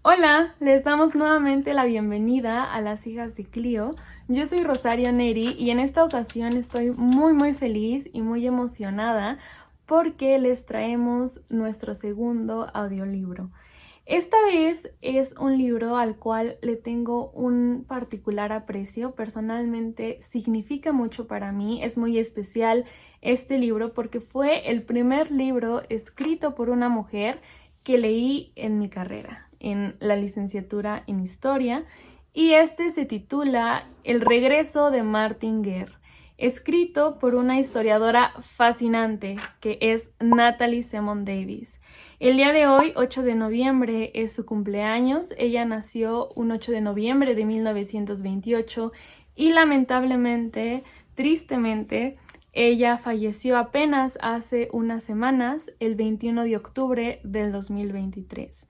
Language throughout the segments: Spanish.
Hola, les damos nuevamente la bienvenida a las hijas de Clio. Yo soy Rosario Neri y en esta ocasión estoy muy feliz y muy emocionada porque les traemos nuestro segundo audiolibro. Esta vez es un libro al cual le tengo un particular aprecio. Personalmente significa mucho para mí, es muy especial este libro porque fue el primer libro escrito por una mujer que leí en mi carrera, en la licenciatura en Historia, y este se titula El regreso de Martin Guerre, escrito por una historiadora fascinante que es Natalie Semon Davis. El día de hoy, 8 de noviembre, es su cumpleaños. Ella nació un 8 de noviembre de 1928 y lamentablemente, tristemente, ella falleció apenas hace unas semanas, el 21 de octubre del 2023.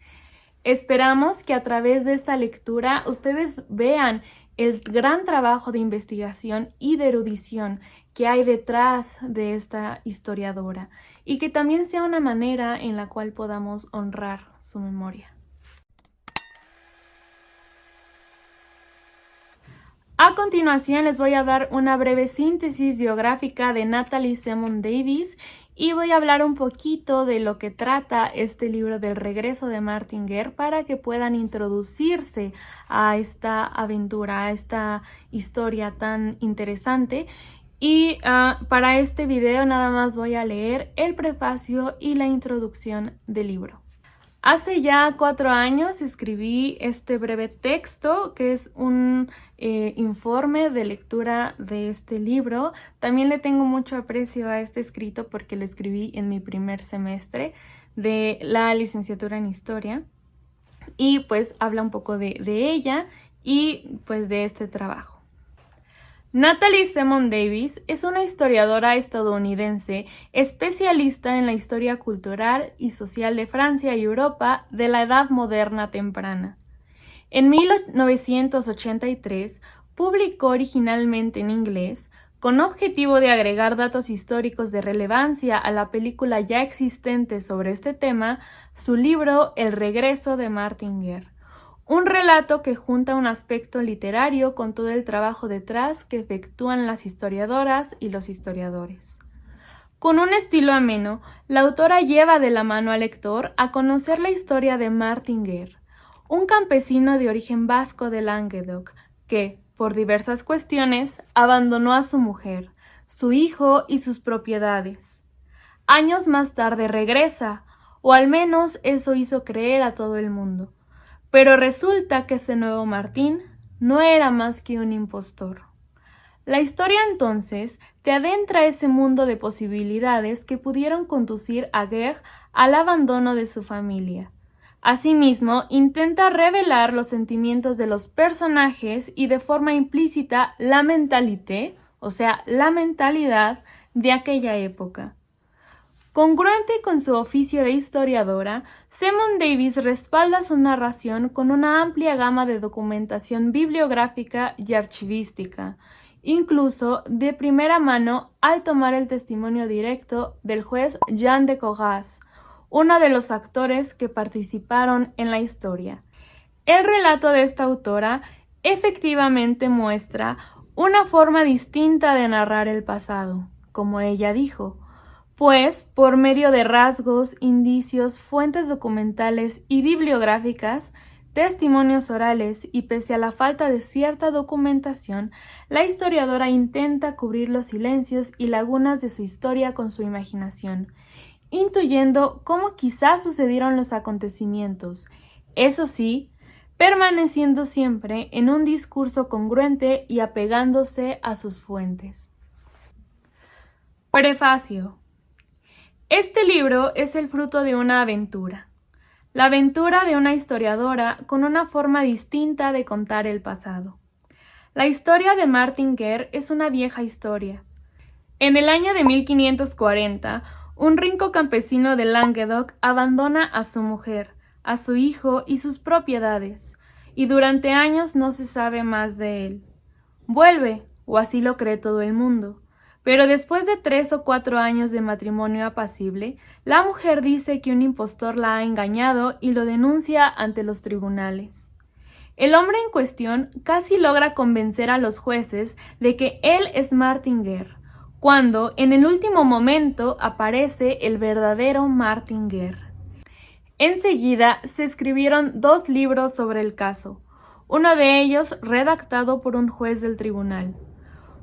Esperamos que a través de esta lectura ustedes vean el gran trabajo de investigación y de erudición que hay detrás de esta historiadora y que también sea una manera en la cual podamos honrar su memoria. A continuación les voy a dar una breve síntesis biográfica de Natalie Semon Davis y voy a hablar un poquito de lo que trata este libro del regreso de Martin Guerre para que puedan introducirse a esta aventura, a esta historia tan interesante. Y para este video nada más voy a leer el prefacio y la introducción del libro. Hace ya 4 años escribí este breve texto que es un informe de lectura de este libro. También le tengo mucho aprecio a este escrito porque lo escribí en mi primer semestre de la licenciatura en Historia y pues habla un poco de ella y pues de este trabajo. Natalie Semon Davis es una historiadora estadounidense especialista en la historia cultural y social de Francia y Europa de la Edad Moderna temprana. En 1983 publicó originalmente en inglés, con objetivo de agregar datos históricos de relevancia a la película ya existente sobre este tema, su libro El regreso de Martin Guerre. Un relato que junta un aspecto literario con todo el trabajo detrás que efectúan las historiadoras y los historiadores. Con un estilo ameno, la autora lleva de la mano al lector a conocer la historia de Martin Guerre, un campesino de origen vasco de Languedoc que, por diversas cuestiones, abandonó a su mujer, su hijo y sus propiedades. Años más tarde regresa, o al menos eso hizo creer a todo el mundo. Pero resulta que ese nuevo Martín no era más que un impostor. La historia entonces te adentra a ese mundo de posibilidades que pudieron conducir a Guerre al abandono de su familia. Asimismo, intenta revelar los sentimientos de los personajes y de forma implícita la mentalité, o sea, la mentalidad de aquella época. Congruente con su oficio de historiadora, Semon Davis respalda su narración con una amplia gama de documentación bibliográfica y archivística, incluso de primera mano al tomar el testimonio directo del juez Jean de Coras, uno de los actores que participaron en la historia. El relato de esta autora efectivamente muestra una forma distinta de narrar el pasado, como ella dijo, pues, por medio de rasgos, indicios, fuentes documentales y bibliográficas, testimonios orales y pese a la falta de cierta documentación, la historiadora intenta cubrir los silencios y lagunas de su historia con su imaginación, intuyendo cómo quizás sucedieron los acontecimientos, eso sí, permaneciendo siempre en un discurso congruente y apegándose a sus fuentes. Prefacio. Este libro es el fruto de una aventura. La aventura de una historiadora con una forma distinta de contar el pasado. La historia de Martin Guerre es una vieja historia. En el año de 1540, un rico campesino de Languedoc abandona a su mujer, a su hijo y sus propiedades, y durante años no se sabe más de él. Vuelve, o así lo cree todo el mundo, Pero después de 3 o 4 años de matrimonio apacible, la mujer dice que un impostor la ha engañado y lo denuncia ante los tribunales. El hombre en cuestión casi logra convencer a los jueces de que él es Martin Guerre, cuando en el último momento aparece el verdadero Martin Guerre. Enseguida se escribieron 2 libros sobre el caso, uno de ellos redactado por un juez del tribunal.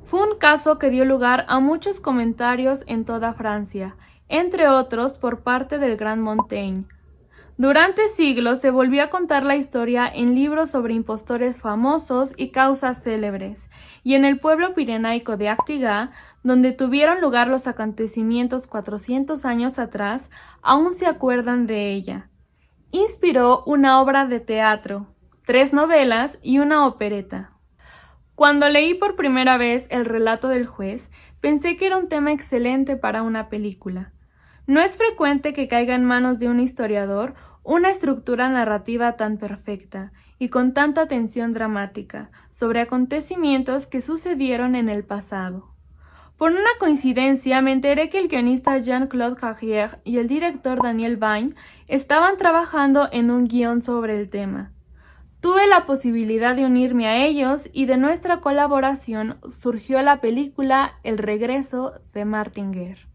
Fue un caso que dio lugar a muchos comentarios en toda Francia, entre otros por parte del gran Montaigne. Durante siglos se volvió a contar la historia en libros sobre impostores famosos y causas célebres, y en el pueblo pirenaico de Artigas, donde tuvieron lugar los acontecimientos 400 años atrás, aún se acuerdan de ella. Inspiró una obra de teatro, 3 novelas y una opereta. Cuando leí por primera vez el relato del juez, pensé que era un tema excelente para una película. No es frecuente que caiga en manos de un historiador una estructura narrativa tan perfecta y con tanta tensión dramática sobre acontecimientos que sucedieron en el pasado. Por una coincidencia me enteré que el guionista Jean-Claude Carrière y el director Daniel Vagne estaban trabajando en un guión sobre el tema. Tuve la posibilidad de unirme a ellos y de nuestra colaboración surgió la película El regreso de Martin Guerre.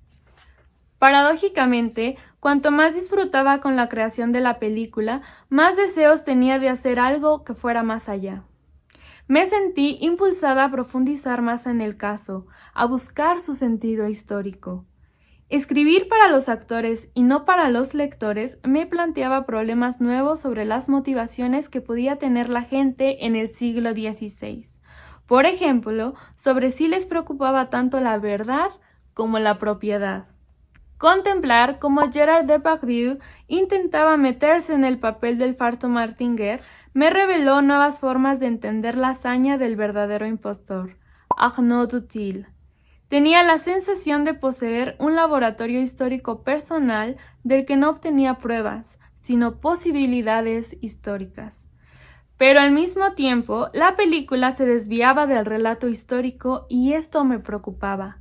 Paradójicamente, cuanto más disfrutaba con la creación de la película, más deseos tenía de hacer algo que fuera más allá. Me sentí impulsada a profundizar más en el caso, a buscar su sentido histórico. Escribir para los actores y no para los lectores me planteaba problemas nuevos sobre las motivaciones que podía tener la gente en el siglo XVI. Por ejemplo, sobre si les preocupaba tanto la verdad como la propiedad. Contemplar cómo Gerard Depardieu intentaba meterse en el papel del falso Martin Guerre me reveló nuevas formas de entender la hazaña del verdadero impostor, Arnaud Dutil. Tenía la sensación de poseer un laboratorio histórico personal del que no obtenía pruebas, sino posibilidades históricas. Pero al mismo tiempo, la película se desviaba del relato histórico y esto me preocupaba.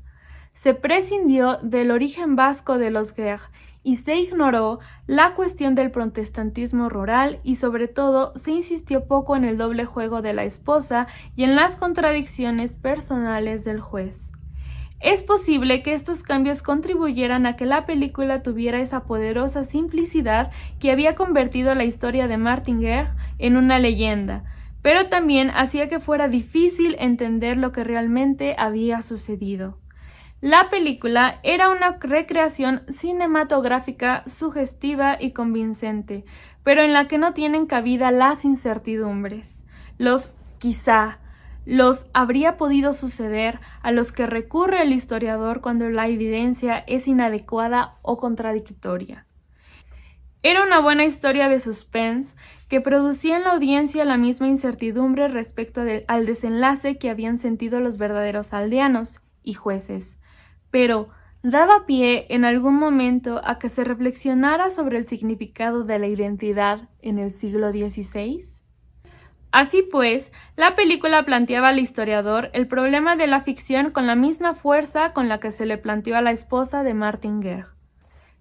Se prescindió del origen vasco de los Guerre y se ignoró la cuestión del protestantismo rural y sobre todo se insistió poco en el doble juego de la esposa y en las contradicciones personales del juez. Es posible que estos cambios contribuyeran a que la película tuviera esa poderosa simplicidad que había convertido la historia de Martin Guerre en una leyenda, pero también hacía que fuera difícil entender lo que realmente había sucedido. La película era una recreación cinematográfica sugestiva y convincente, pero en la que no tienen cabida las incertidumbres, los quizá, los habría podido suceder a los que recurre el historiador cuando la evidencia es inadecuada o contradictoria. Era una buena historia de suspense que producía en la audiencia la misma incertidumbre respecto al desenlace que habían sentido los verdaderos aldeanos y jueces, pero daba pie en algún momento a que se reflexionara sobre el significado de la identidad en el siglo XVI. Así pues, la película planteaba al historiador el problema de la ficción con la misma fuerza con la que se le planteó a la esposa de Martin Guerre.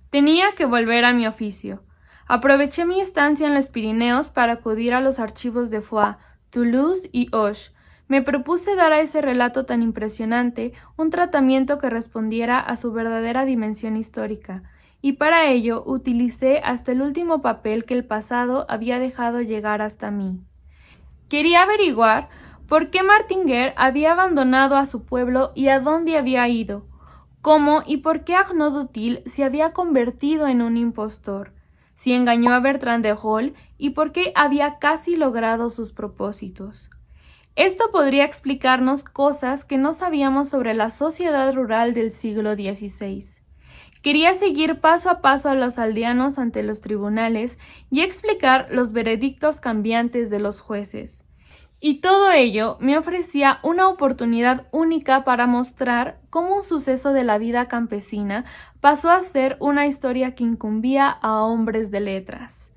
Tenía que volver a mi oficio. Aproveché mi estancia en los Pirineos para acudir a los archivos de Foix, Toulouse y Auch. Me propuse dar a ese relato tan impresionante un tratamiento que respondiera a su verdadera dimensión histórica, y para ello utilicé hasta el último papel que el pasado había dejado llegar hasta mí. Quería averiguar por qué Martin Guerre había abandonado a su pueblo y a dónde había ido, cómo y por qué Arnaud Dutil se había convertido en un impostor, si engañó a Bertrand de Rolls y por qué había casi logrado sus propósitos. Esto podría explicarnos cosas que no sabíamos sobre la sociedad rural del siglo XVI. Quería seguir paso a paso a los aldeanos ante los tribunales y explicar los veredictos cambiantes de los jueces. Y todo ello me ofrecía una oportunidad única para mostrar cómo un suceso de la vida campesina pasó a ser una historia que incumbía a hombres de letras.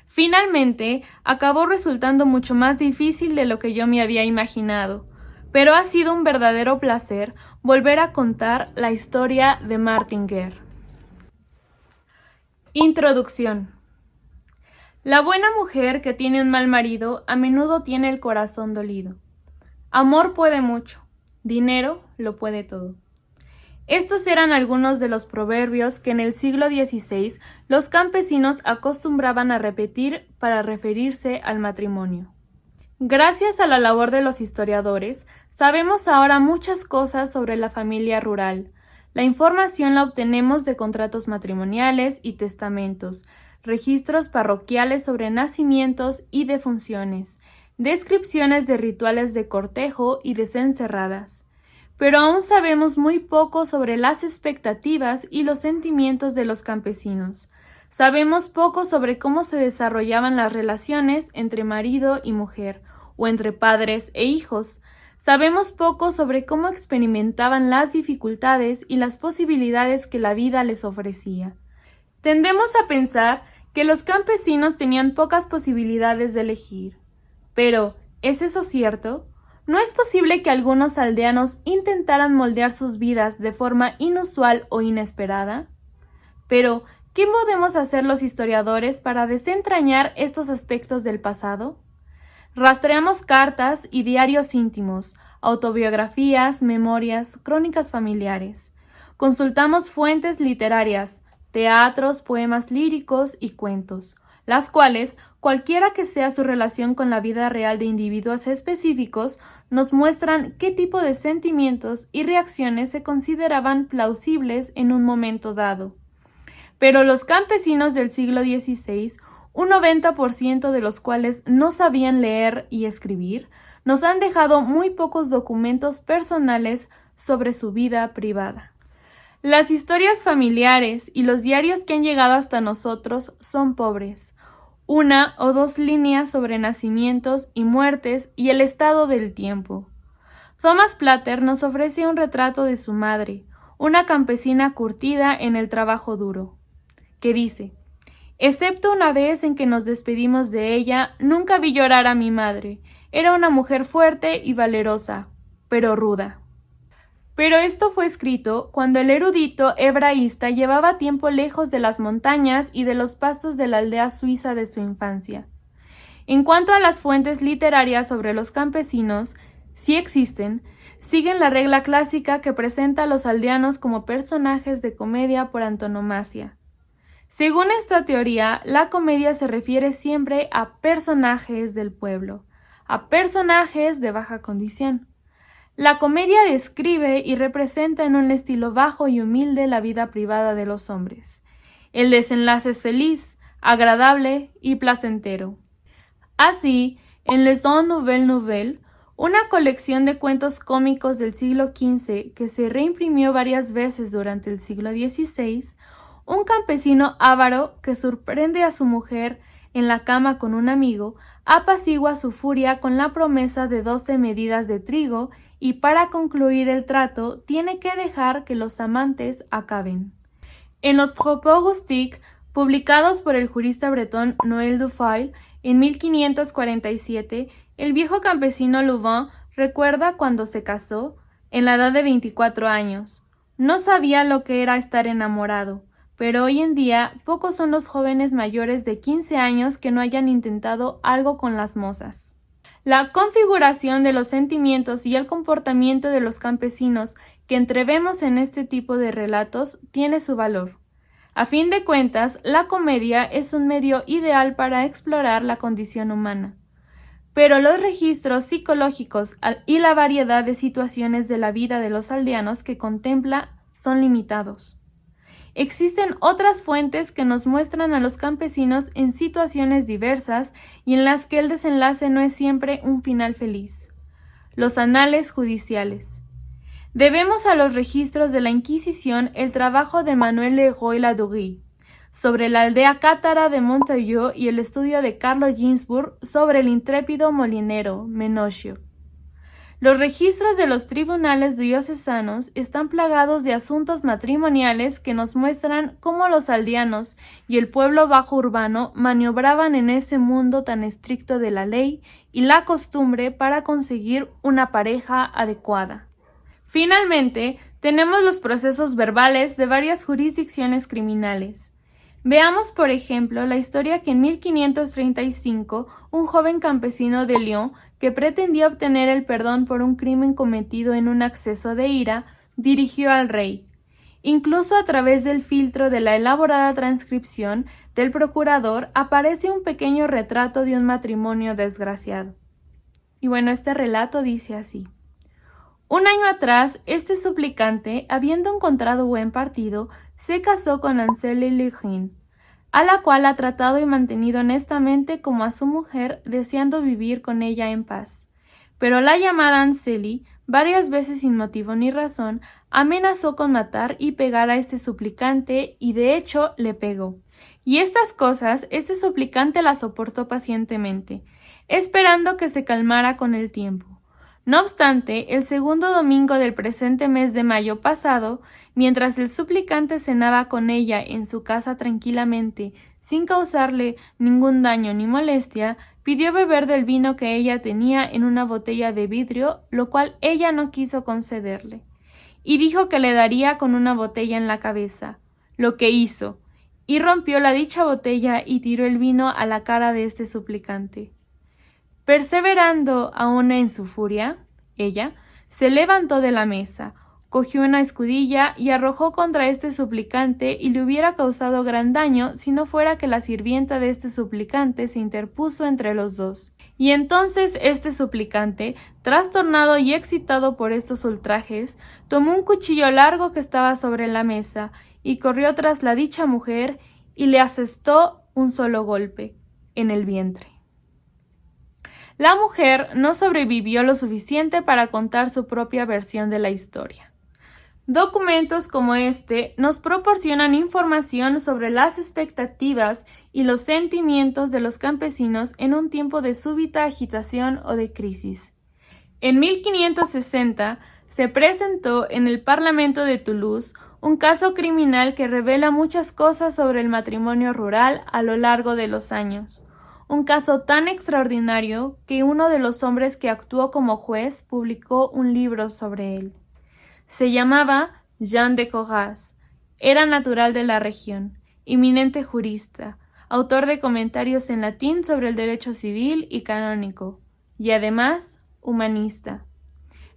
Finalmente, acabó resultando mucho más difícil de lo que yo me había imaginado, pero ha sido un verdadero placer volver a contar la historia de Martin Guerre. Introducción. La buena mujer que tiene un mal marido a menudo tiene el corazón dolido. Amor puede mucho, dinero lo puede todo. Estos eran algunos de los proverbios que en el siglo XVI los campesinos acostumbraban a repetir para referirse al matrimonio. Gracias a la labor de los historiadores, sabemos ahora muchas cosas sobre la familia rural. La información la obtenemos de contratos matrimoniales y testamentos, registros parroquiales sobre nacimientos y defunciones, descripciones de rituales de cortejo y de cencerradas. Pero aún sabemos muy poco sobre las expectativas y los sentimientos de los campesinos. Sabemos poco sobre cómo se desarrollaban las relaciones entre marido y mujer, o entre padres e hijos. Sabemos poco sobre cómo experimentaban las dificultades y las posibilidades que la vida les ofrecía. Tendemos a pensar que los campesinos tenían pocas posibilidades de elegir. Pero, ¿es eso cierto? ¿No es posible que algunos aldeanos intentaran moldear sus vidas de forma inusual o inesperada? Pero, ¿qué podemos hacer los historiadores para desentrañar estos aspectos del pasado? Rastreamos cartas y diarios íntimos, autobiografías, memorias, crónicas familiares. Consultamos fuentes literarias, teatros, poemas líricos y cuentos, las cuales, cualquiera que sea su relación con la vida real de individuos específicos, nos muestran qué tipo de sentimientos y reacciones se consideraban plausibles en un momento dado. Pero los campesinos del siglo XVI, un 90% de los cuales no sabían leer y escribir, nos han dejado muy pocos documentos personales sobre su vida privada. Las historias familiares y los diarios que han llegado hasta nosotros son pobres. 1 o 2 líneas sobre nacimientos y muertes y el estado del tiempo. Thomas Plater nos ofrece un retrato de su madre, una campesina curtida en el trabajo duro, que dice: excepto una vez en que nos despedimos de ella, nunca vi llorar a mi madre. Era una mujer fuerte y valerosa, pero ruda. Pero esto fue escrito cuando el erudito hebraísta llevaba tiempo lejos de las montañas y de los pastos de la aldea suiza de su infancia. En cuanto a las fuentes literarias sobre los campesinos, si existen, siguen la regla clásica que presenta a los aldeanos como personajes de comedia por antonomasia. Según esta teoría, la comedia se refiere siempre a personajes del pueblo, a personajes de baja condición. La comedia describe y representa en un estilo bajo y humilde la vida privada de los hombres. El desenlace es feliz, agradable y placentero. Así, en Les Nouvelles Nouvelles, una colección de cuentos cómicos del siglo XV que se reimprimió varias veces durante el siglo XVI, un campesino avaro que sorprende a su mujer en la cama con un amigo, apacigua su furia con la promesa de 12 medidas de trigo y para concluir el trato tiene que dejar que los amantes acaben. En los Propos rustiques, publicados por el jurista bretón Noël Dufail en 1547, el viejo campesino Louvain recuerda cuando se casó, en la edad de 24 años. No sabía lo que era estar enamorado, pero hoy en día pocos son los jóvenes mayores de 15 años que no hayan intentado algo con las mozas. La configuración de los sentimientos y el comportamiento de los campesinos que entrevemos en este tipo de relatos tiene su valor. A fin de cuentas, la comedia es un medio ideal para explorar la condición humana. Pero los registros psicológicos y la variedad de situaciones de la vida de los aldeanos que contempla son limitados. Existen otras fuentes que nos muestran a los campesinos en situaciones diversas y en las que el desenlace no es siempre un final feliz. Los anales judiciales. Debemos a los registros de la Inquisición el trabajo de Manuel Leroy-Ladurie sobre la aldea cátara de Montaillot y el estudio de Carlo Ginzburg sobre el intrépido molinero Menocchio. Los registros de los tribunales diocesanos están plagados de asuntos matrimoniales que nos muestran cómo los aldeanos y el pueblo bajo urbano maniobraban en ese mundo tan estricto de la ley y la costumbre para conseguir una pareja adecuada. Finalmente, tenemos los procesos verbales de varias jurisdicciones criminales. Veamos, por ejemplo, la historia que en 1535 un joven campesino de Lyon, que pretendía obtener el perdón por un crimen cometido en un acceso de ira, dirigió al rey. Incluso a través del filtro de la elaborada transcripción del procurador aparece un pequeño retrato de un matrimonio desgraciado. Y bueno, este relato dice así. Un año atrás, este suplicante, habiendo encontrado buen partido, se casó con Ancelle Legrin, a la cual ha tratado y mantenido honestamente como a su mujer, deseando vivir con ella en paz. Pero la llamada Ancelle, varias veces sin motivo ni razón, amenazó con matar y pegar a este suplicante, y de hecho le pegó. Y estas cosas este suplicante las soportó pacientemente, esperando que se calmara con el tiempo. No obstante, el segundo domingo del presente mes de mayo pasado, mientras el suplicante cenaba con ella en su casa tranquilamente, sin causarle ningún daño ni molestia, pidió beber del vino que ella tenía en una botella de vidrio, lo cual ella no quiso concederle, y dijo que le daría con una botella en la cabeza, lo que hizo, y rompió la dicha botella y tiró el vino a la cara de este suplicante. Perseverando aún en su furia, ella se levantó de la mesa, cogió una escudilla y arrojó contra este suplicante, y le hubiera causado gran daño si no fuera que la sirvienta de este suplicante se interpuso entre los dos. Y entonces este suplicante, trastornado y excitado por estos ultrajes, tomó un cuchillo largo que estaba sobre la mesa y corrió tras la dicha mujer y le asestó un solo golpe en el vientre. La mujer no sobrevivió lo suficiente para contar su propia versión de la historia. Documentos como este nos proporcionan información sobre las expectativas y los sentimientos de los campesinos en un tiempo de súbita agitación o de crisis. En 1560 se presentó en el Parlamento de Toulouse un caso criminal que revela muchas cosas sobre el matrimonio rural a lo largo de los años. Un caso tan extraordinario que uno de los hombres que actuó como juez publicó un libro sobre él. Se llamaba Jean de Coras, era natural de la región, eminente jurista, autor de comentarios en latín sobre el derecho civil y canónico, y además humanista.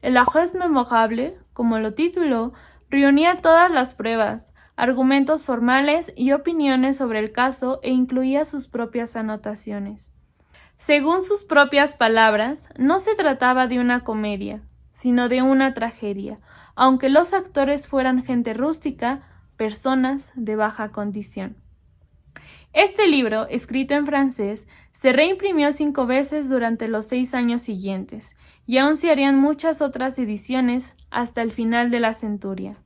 El Juez Memorable, como lo tituló, reunía todas las pruebas, argumentos formales y opiniones sobre el caso e incluía sus propias anotaciones. Según sus propias palabras, no se trataba de una comedia, sino de una tragedia, aunque los actores fueran gente rústica, personas de baja condición. Este libro, escrito en francés, se reimprimió 5 veces durante los 6 años siguientes, y aún se harían muchas otras ediciones hasta el final de la centuria.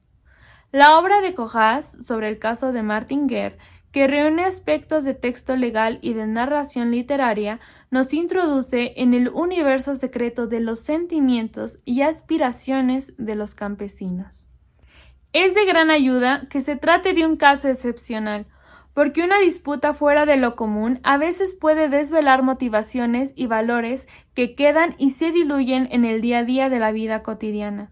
La obra de Coras sobre el caso de Martin Guerre, que reúne aspectos de texto legal y de narración literaria, nos introduce en el universo secreto de los sentimientos y aspiraciones de los campesinos. Es de gran ayuda que se trate de un caso excepcional, porque una disputa fuera de lo común a veces puede desvelar motivaciones y valores que quedan y se diluyen en el día a día de la vida cotidiana.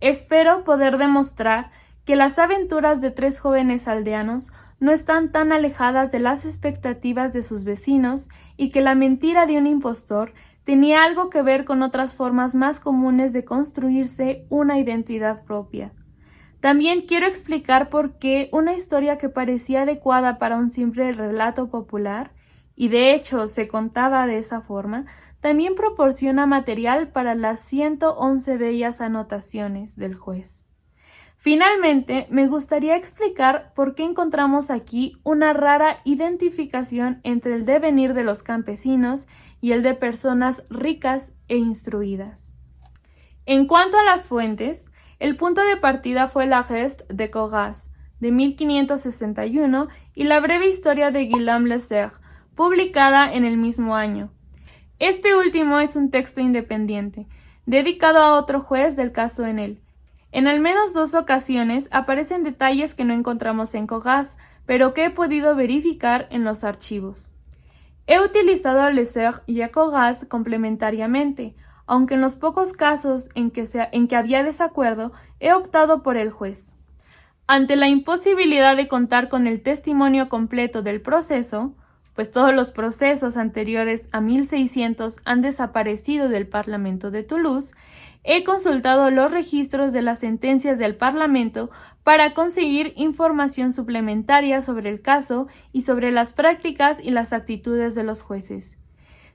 Espero poder demostrar que las aventuras de 3 jóvenes aldeanos no están tan alejadas de las expectativas de sus vecinos y que la mentira de un impostor tenía algo que ver con otras formas más comunes de construirse una identidad propia. También quiero explicar por qué una historia que parecía adecuada para un simple relato popular, y de hecho se contaba de esa forma, también proporciona material para las 111 bellas anotaciones del juez. Finalmente, me gustaría explicar por qué encontramos aquí una rara identificación entre el devenir de los campesinos y el de personas ricas e instruidas. En cuanto a las fuentes, el punto de partida fue la Geste de Coras, de 1561, y la breve historia de Guillaume Le Serre, publicada en el mismo año. Este último es un texto independiente, dedicado a otro juez del caso en él. En al menos 2 ocasiones aparecen detalles que no encontramos en Cogas, pero que he podido verificar en los archivos. He utilizado a Lesueur y a Cogas complementariamente, aunque en los pocos casos en que había desacuerdo, he optado por el juez. Ante la imposibilidad de contar con el testimonio completo del proceso, pues todos los procesos anteriores a 1600 han desaparecido del Parlamento de Toulouse, he consultado los registros de las sentencias del Parlamento para conseguir información suplementaria sobre el caso y sobre las prácticas y las actitudes de los jueces.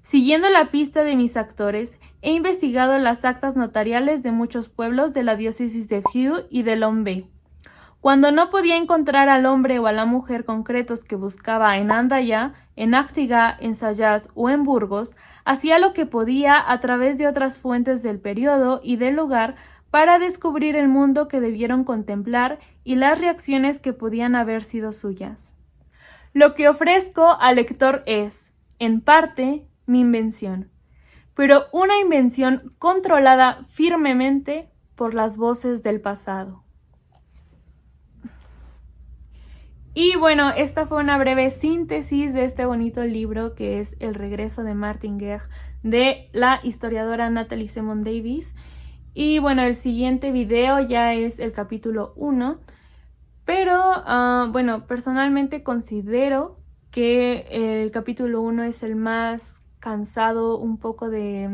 Siguiendo la pista de mis actores, he investigado las actas notariales de muchos pueblos de la diócesis de Hue y de Lombay. Cuando no podía encontrar al hombre o a la mujer concretos que buscaba en Andaya, en Artigas, en Sayas o en Burgos, hacía lo que podía a través de otras fuentes del periodo y del lugar para descubrir el mundo que debieron contemplar y las reacciones que podían haber sido suyas. Lo que ofrezco al lector es, en parte, mi invención, pero una invención controlada firmemente por las voces del pasado. Y bueno, esta fue una breve síntesis de este bonito libro que es El regreso de Martin Guerre de la historiadora Natalie Simon Davis. Y bueno, el siguiente video ya es el capítulo 1, pero bueno, personalmente considero que el capítulo 1 es el más cansado un poco de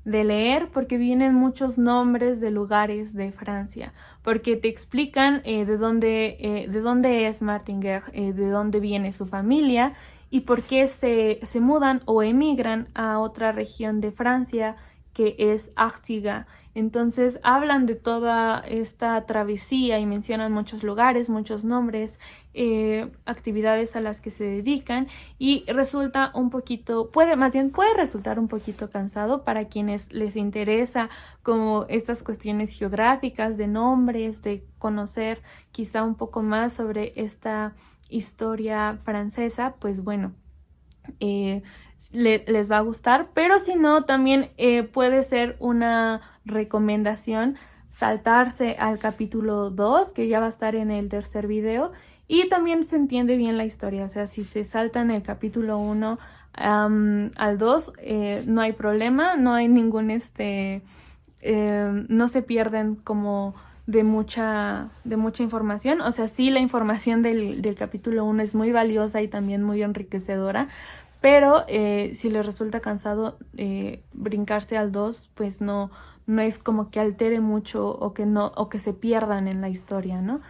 leer porque vienen muchos nombres de lugares de Francia, porque te explican de dónde es Martin Guerre, de dónde viene su familia y por qué se mudan o emigran a otra región de Francia que es Artigas. Entonces hablan de toda esta travesía y mencionan muchos lugares, muchos nombres, actividades a las que se dedican y resulta un poquito, puede resultar un poquito cansado para quienes les interesa como estas cuestiones geográficas de nombres, de conocer quizá un poco más sobre esta historia francesa, pues bueno, les va a gustar, pero si no, también puede ser una recomendación saltarse al capítulo 2, que ya va a estar en el tercer video, y también se entiende bien la historia, o sea, si se saltan el capítulo 1 al 2, no hay problema, no hay ningún, no se pierden como de mucha información, o sea, sí la información del capítulo 1 es muy valiosa y también muy enriquecedora, pero si les resulta cansado brincarse al 2, pues no es como que altere mucho o que se pierdan en la historia, ¿no?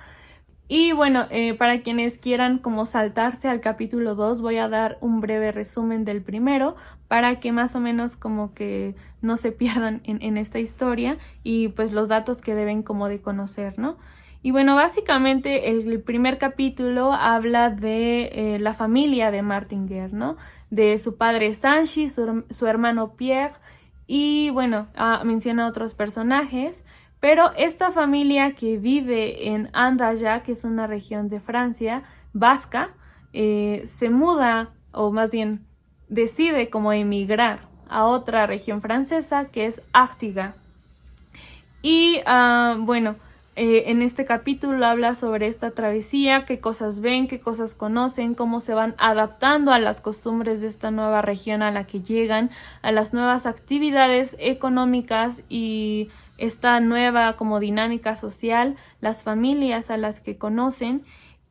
Y bueno, para quienes quieran como saltarse al capítulo 2, voy a dar un breve resumen del primero para que más o menos como que no se pierdan en esta historia y pues los datos que deben como de conocer, ¿no? Y bueno, básicamente el primer capítulo habla de la familia de Martin Guerre, ¿no? De su padre Sanchi, su hermano Pierre y bueno, menciona otros personajes. Pero esta familia que vive en Andaya, que es una región de Francia, vasca, se muda, o más bien decide como emigrar a otra región francesa que es Artigas. Y bueno, en este capítulo habla sobre esta travesía, qué cosas ven, qué cosas conocen, cómo se van adaptando a las costumbres de esta nueva región a la que llegan, a las nuevas actividades económicas y esta nueva como dinámica social, las familias a las que conocen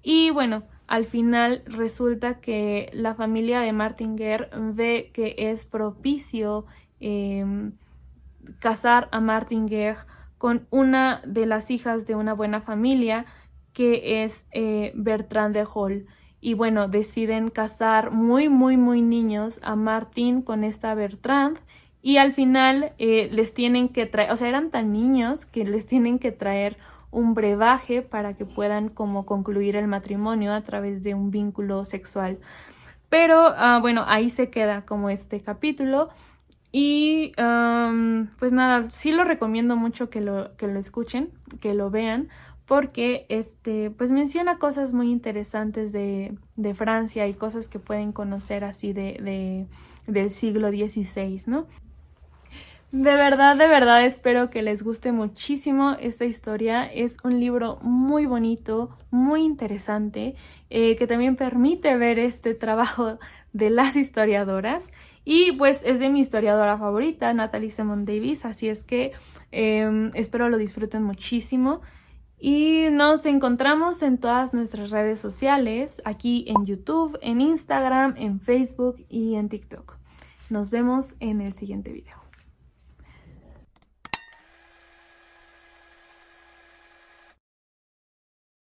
y bueno, al final resulta que la familia de Martin Guerre ve que es propicio casar a Martin Guerre con una de las hijas de una buena familia que es Bertrand de Hall. Y bueno, deciden casar muy niños a Martin con esta Bertrand. Y al final les tienen que traer, o sea, eran tan niños que les tienen que traer un brebaje para que puedan como concluir el matrimonio a través de un vínculo sexual. Pero bueno, ahí se queda como este capítulo. Y pues nada, sí lo recomiendo mucho que lo escuchen, que lo vean, porque pues menciona cosas muy interesantes de Francia y cosas que pueden conocer así del siglo XVI, ¿no? De verdad espero que les guste muchísimo esta historia. Es un libro muy bonito, muy interesante, que también permite ver este trabajo de las historiadoras. Y pues es de mi historiadora favorita, Natalie Simone Davis, así es que espero lo disfruten muchísimo. Y nos encontramos en todas nuestras redes sociales, aquí en YouTube, en Instagram, en Facebook y en TikTok. Nos vemos en el siguiente video.